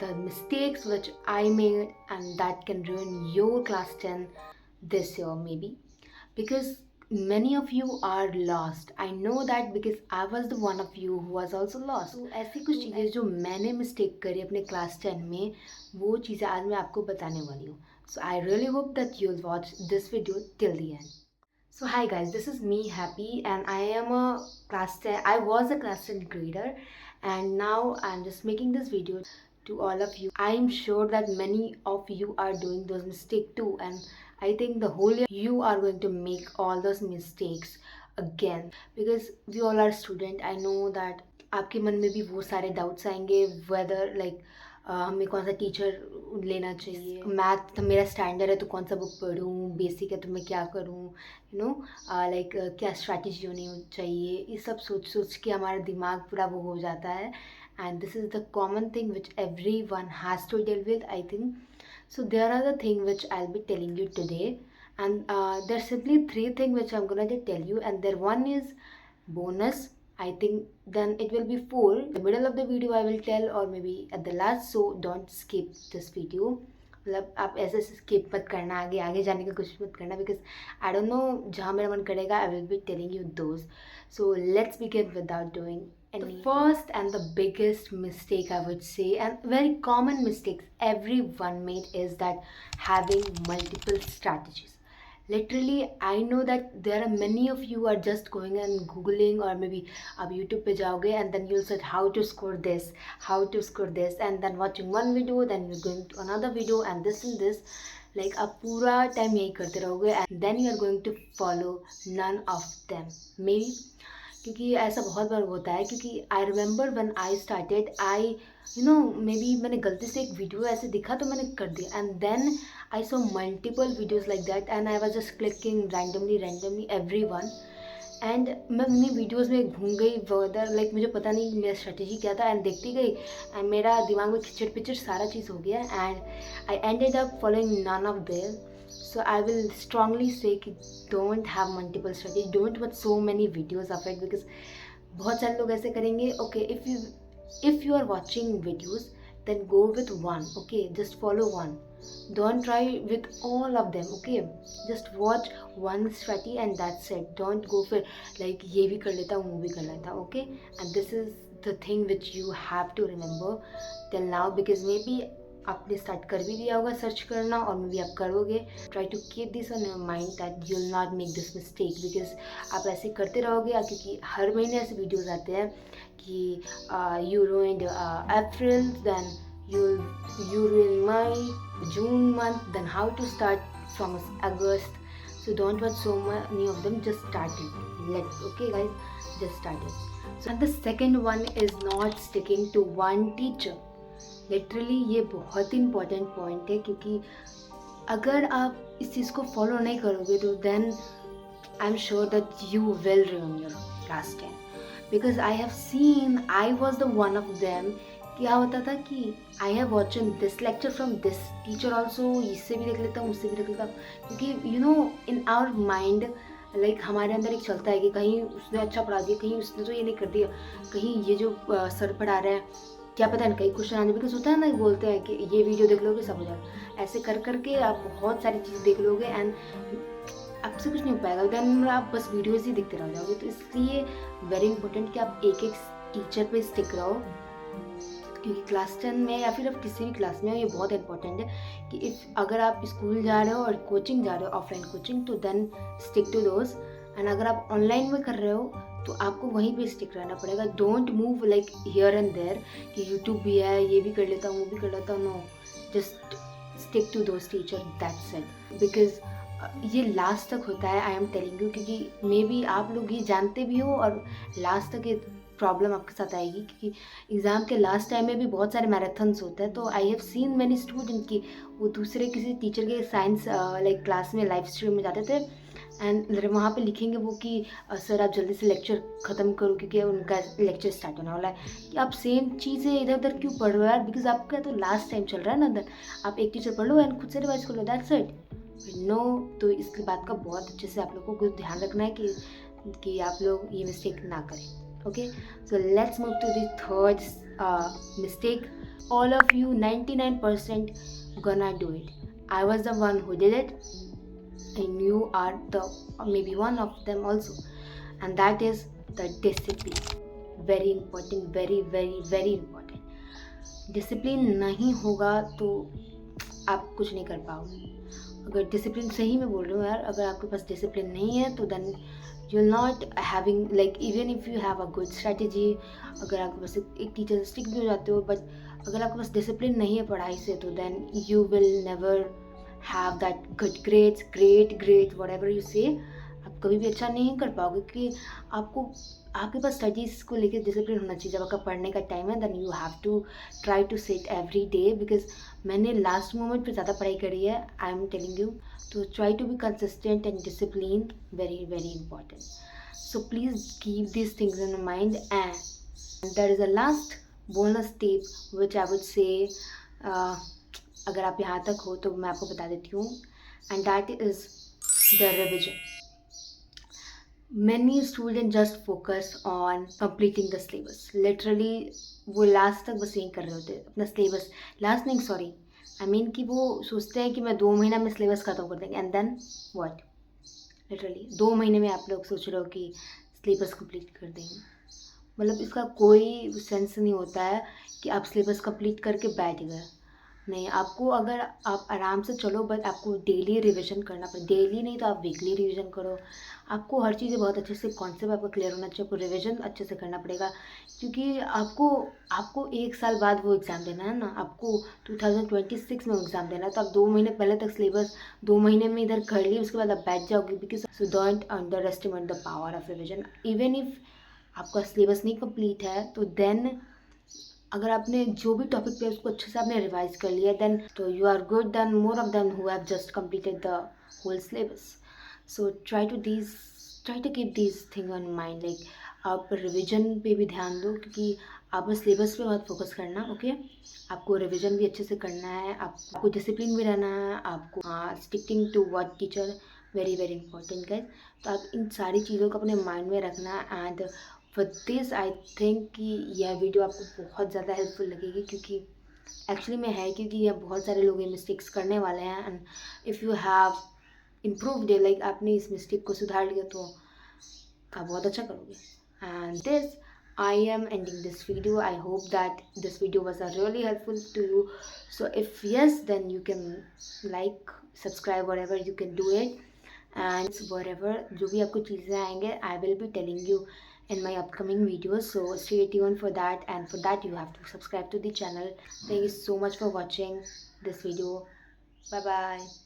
the mistakes which I made and that can ruin your class 10 this year maybe, because many of you are lost. I know that because I was the one of you who was also lost. तो ऐसी कुछ चीज़ें जो मैंने mistake करी अपने class 10 में, वो चीज़ें आज मैं आपको बताने वाली हूँ. So I really hope that you'll watch this video till the end. So hi guys, this is me Happy and I am a class 10. I was a class 10 grader and now I'm just making this video to all of you. I'm sure that many of you are doing those mistakes too, and I think the whole year you are going to make all those mistakes again because we all are student. I know that आपके मन में भी वो सारे doubts आएंगे whether like हमें कौन सा टीचर लेना चाहिए, मैथ मेरा स्टैंडर्ड है तो कौन सा बुक पढूं, बेसिक है तो मैं क्या करूं, यू नो लाइक क्या स्ट्रैटेजी होनी चाहिए. ये सब सोच सोच के हमारा दिमाग पूरा वो हो जाता है. And this is the common thing which everyone has to deal with, I think. So there are the things which I'll be telling you today, and there's simply three things which I'm gonna tell you, and there one is bonus, I think. Then it will be four. In the middle of the video I will tell, or maybe at the last, so don't skip this video. मतलब आप ऐसे skip मत करना, आगे आगे जाने का कुछ मत करना, बिकॉज आई डोंट नो, जहाँ मेरा मन करेगा I will be telling you those. So let's begin without doing any. The first and the biggest mistake I would say, and very common mistakes everyone made, is that having multiple strategies. Literally, I know that there are many of you are just going and googling, or maybe आप YouTube पे जाओगे and then you'll search how to score this, how to score this, and then watching one video, then you're going to another video, and this. Like आप पूरा time यही करते रहोगे and then you are going to follow none of them. Maybe क्योंकि ऐसा बहुत बार होता है, क्योंकि I remember when I started, I you know may be मैंने गलती से एक वीडियो ऐसे दिखा तो मैंने कर दिया, and then I saw multiple videos like that and I was just clicking randomly everyone. And मैं उन्हीं वीडियोज़ में घूम गई वर्दर, लाइक मुझे पता नहीं मेरा स्ट्रेटेजी क्या था, एंड देखती गई एंड मेरा दिमाग में खिचड़ पिचड़ सारा चीज़ हो गया, and I ended up following none of their. So I will strongly say कि don't have multiple strategies, don't watch so many videos of it, because बहुत सारे लोग ऐसे करेंगे. Okay, if you are watching videos, then go with one. Okay, just follow one. Don't try with all of them. Okay, just watch one strategy and that's it. Don't go for like ये भी कर लेता हूँ वो भी कर लेता हूँ. Okay, and this is the thing which you have to remember till now, because maybe आपने स्टार्ट कर भी दिया होगा सर्च करना, और मे बी आप करोगे. Try to keep this on your mind that you will not make this mistake, because आप ऐसे करते रहोगे, क्योंकि हर महीने ऐसे वीडियोस आते हैं कि you ruined April, then you ruined May, June month, then how to start from August. So don't watch so many of them, just start it. Okay guys, just start it. So and the second one is not sticking to one teacher. Literally ये बहुत ही important point है, क्योंकि अगर आप इस चीज़ को follow नहीं करोगे तो then I am sure that you will ruin your class 10, because I have seen, I was the one of them. क्या होता था कि I have watching this lecture from this teacher also, इससे भी देख लेता हूँ उससे भी देख लेता हूँ, क्योंकि you know in our mind like हमारे अंदर एक चलता है कि कहीं उसने अच्छा पढ़ा दिया, कहीं उसने तो ये नहीं कर दिया, कहीं ये जो सर पढ़ा रहे हैं क्या पता नहीं कहीं क्वेश्चन आने, बिकॉज होता है ना, बोलते हैं कि ये वीडियो देख लोगे सब हो जाएगा. ऐसे कर करके आप बहुत सारी चीज़ें देख लोगे एंड आपसे कुछ नहीं हो पाएगा, देन आप बस वीडियोज़ ही देखते रह जाओगे. तो इसलिए वेरी इंपॉर्टेंट कि आप एक एक टीचर पे स्टिक रहो, क्योंकि क्लास 10 में या फिर आप किसी भी क्लास में हो, ये बहुत इंपॉर्टेंट है कि इफ़ अगर आप स्कूल जा रहे हो और कोचिंग जा रहे हो, ऑफलाइन कोचिंग, तो then stick to those. And अगर आप ऑनलाइन में कर रहे हो तो आपको वहीं पे स्टिक रहना पड़ेगा. Don't move like here and there कि यूट्यूब भी है, ये भी कर लेता हूँ वो भी कर लेता हूँ. No, just stick to those teacher, that's it. Because ये लास्ट तक होता है, आई एम टेलिंग यू, क्योंकि मे बी आप लोग ये जानते भी हो और लास्ट तक ये प्रॉब्लम आपके साथ आएगी, क्योंकि एग्ज़ाम के लास्ट टाइम में भी बहुत सारे मैराथन्स होते हैं. तो आई हैव सीन मैनी स्टूडेंट की वो दूसरे किसी टीचर के साइंस लाइक क्लास में लाइव स्ट्रीम में जाते थे, एंड वहाँ पे लिखेंगे वो कि सर आप जल्दी से लेक्चर ख़त्म करो क्योंकि उनका लेक्चर स्टार्ट होने वाला है. कि आप सेम चीज़ें इधर उधर क्यों पढ़ रहे हो यार, बिकॉज आपका तो लास्ट टाइम चल रहा है ना. देन आप एक टीचर पढ़ लो एंड खुद से रिवाइज कर लो, दैट्स इट. नो, तो इसकी बात का बहुत अच्छे से आप लोगों को ध्यान रखना है कि आप लोग ये मिस्टेक ना करें. Okay, so let's move to the third mistake. All of you, 99% gonna do it. I was the one who did it, and you are the maybe one of them also. And that is the discipline. Very important, very very very important. Discipline नहीं होगा तो आप कुछ नहीं कर पाओगे. अगर discipline, सही में बोल रही हूँ यार, अगर आपके पास डिसिप्लिन नहीं है तो then you will not having like even if you have a good strategy. अगर आपके पास एक टीचर से स्टिक भी हो जाते हो, बट अगर आपके पास डिसिप्लिन नहीं है पढ़ाई से तो then you will never have that good grades, great whatever you say. आप कभी भी अच्छा नहीं कर पाओगे, क्योंकि आपके पास स्टडीज़ को लेकर डिसिप्लिन होना चाहिए. जब आपका पढ़ने का टाइम है then you have to try to sit every day, because मैंने लास्ट मोमेंट पे ज़्यादा पढ़ाई करी है, आई एम टेलिंग यू. तो try to be consistent and discipline, very very important. So please keep this things in mind. And there is a last bonus tip which I would say, अगर आप यहाँ तक हो तो मैं आपको बता देती हूँ, and that is the revision. Many students just focus on completing the syllabus. Literally वो लास्ट तक बस यही कर रहे होते हैं अपना सिलेबस. लास्ट नहीं, सॉरी, आई मीन कि वो सोचते हैं कि मैं 2 महीना में सिलेबस ख़त्म कर देंगे, एंड देन व्हाट. लिटरली 2 महीने में आप लोग सोच रहे हो कि सिलेबस कंप्लीट कर देंगे. मतलब इसका कोई सेंस नहीं होता है कि आप सिलेबस कंप्लीट करके बैठ गए. नहीं, आपको अगर आप आराम से चलो, बट आपको डेली रिवीजन करना पड़े. डेली नहीं तो आप वीकली रिवीजन करो. आपको हर चीज़ें बहुत अच्छे से, कॉन्सेप्ट आपका क्लियर होना चाहिए. आपको रिवीजन अच्छे से करना पड़ेगा, क्योंकि आपको 1 साल बाद वो एग्ज़ाम देना है ना. आपको 2026 में एग्ज़ाम देना है, तो आप 2 महीने पहले तक सिलेबस 2 महीने में इधर कर लिए, उसके बाद आप बैठ जाओगे. Because so don't under estimate the power of revision. Even if आपका सिलेबस नहीं कंप्लीट है तो देन अगर आपने जो भी टॉपिक पे उसको अच्छे से आपने रिवाइज कर लिया, देन तो you are good then more of them who have just completed the whole syllabus. So try to keep this thing on mind. Like आप रिवीजन पे भी ध्यान दो, क्योंकि आप बस सिलेबस पे बहुत फोकस करना. ओके, आपको रिवीजन भी अच्छे से करना है, आपको डिसिप्लिन भी रहना है, आपको sticking to what teacher, very very important guys. तो आप इन सारी चीज़ों को अपने माइंड में रखना. And for this I think कि यह वीडियो आपको बहुत ज़्यादा हेल्पफुल लगेगी, क्योंकि एक्चुअली में है, क्योंकि यह बहुत सारे लोग ये मिस्टेक्स करने वाले हैं. And if you have improved day, like आपने इस मिस्टेक को सुधार लिया, तो आप बहुत अच्छा करोगे. And this I am ending this video. I hope that this video was really helpful to you. So if yes, then you can like, subscribe, whatever you can do it. And whatever जो भी आपको चीज़ें आएंगे, I will be telling you in my upcoming videos. So stay tuned for that, and for that you have to subscribe to the channel. Thank you so much for watching this video. Bye bye.